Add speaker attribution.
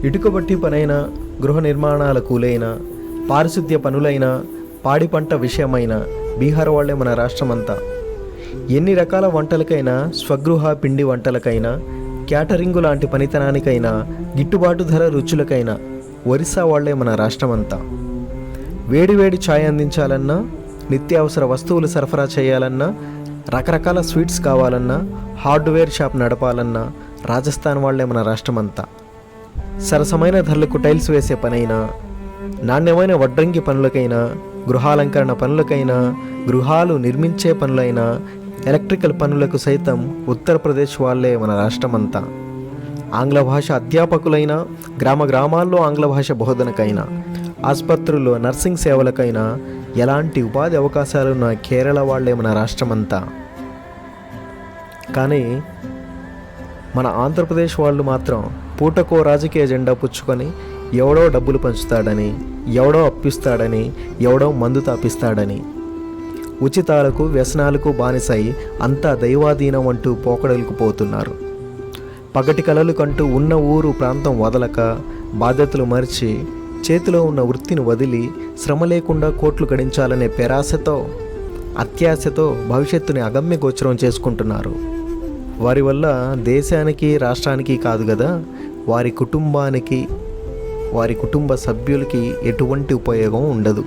Speaker 1: ఇటుక బట్టి పనైనా, గృహ నిర్మాణాల కూలైనా, పారిశుద్ధ్య పనులైనా, పాడి పంట విషయమైన బీహార్ వాళ్లే మన రాష్ట్రమంతా. ఎన్ని రకాల వంటలకైనా, స్వగృహ పిండి వంటలకైనా, క్యాటరింగు లాంటి పనితనానికైనా, గిట్టుబాటు ధర రుచులకైనా ఒరిస్సా వాళ్లే మన రాష్ట్రమంతా. వేడివేడి ఛాయ్ అందించాలన్నా, నిత్యావసర వస్తువులు సరఫరా చేయాలన్నా, రకరకాల స్వీట్స్ కావాలన్నా, హార్డ్వేర్ షాప్ నడపాలన్నా రాజస్థాన్ వాళ్లే మన రాష్ట్రమంతా. సరసమైన ధరలకు టైల్స్ వేసే పనైనా, నాణ్యమైన వడ్రంగి పనులకైనా, గృహాలంకరణ పనులకైనా, గృహాలు నిర్మించే పనులైనా, ఎలక్ట్రికల్ పనులకు సైతం ఉత్తరప్రదేశ్ వాళ్లే మన రాష్ట్రమంతా. ఆంగ్ల భాష అధ్యాపకులైనా, గ్రామ గ్రామాల్లో ఆంగ్ల భాష బోధనకైనా, ఆసుపత్రుల్లో నర్సింగ్ సేవలకైనా, ఎలాంటి ఉపాధి అవకాశాలున్న కేరళ వాళ్లే మన రాష్ట్రమంతా. కానీ మన ఆంధ్రప్రదేశ్ వాళ్ళు మాత్రం పూటకో రాజకీయ జెండా పుచ్చుకొని ఎవడో డబ్బులు పంచుతాడని, ఎవడో అప్పిస్తాడని, ఎవడో మందు తాపిస్తాడని, ఉచితాలకు వ్యసనాలకు బానిసై అంతా దైవాధీనం అంటూ పోకడలకు పోతున్నారు. పగటి కలలు కంటూ ఉన్న ఊరు ప్రాంతం వదలక, బాధ్యతలు మరిచి, చేతిలో ఉన్న వృత్తిని వదిలి శ్రమ లేకుండా కోట్లు గడించాలనే పెరాశతో, అత్యాశతో భవిష్యత్తుని అగమ్య గోచరం చేసుకుంటున్నారు. వారి వల్ల దేశానికి, రాష్ట్రానికి కాదు కదా, వారి కుటుంబానికి, వారి కుటుంబ సభ్యులకి ఎటువంటి ఉపయోగం ఉండదు.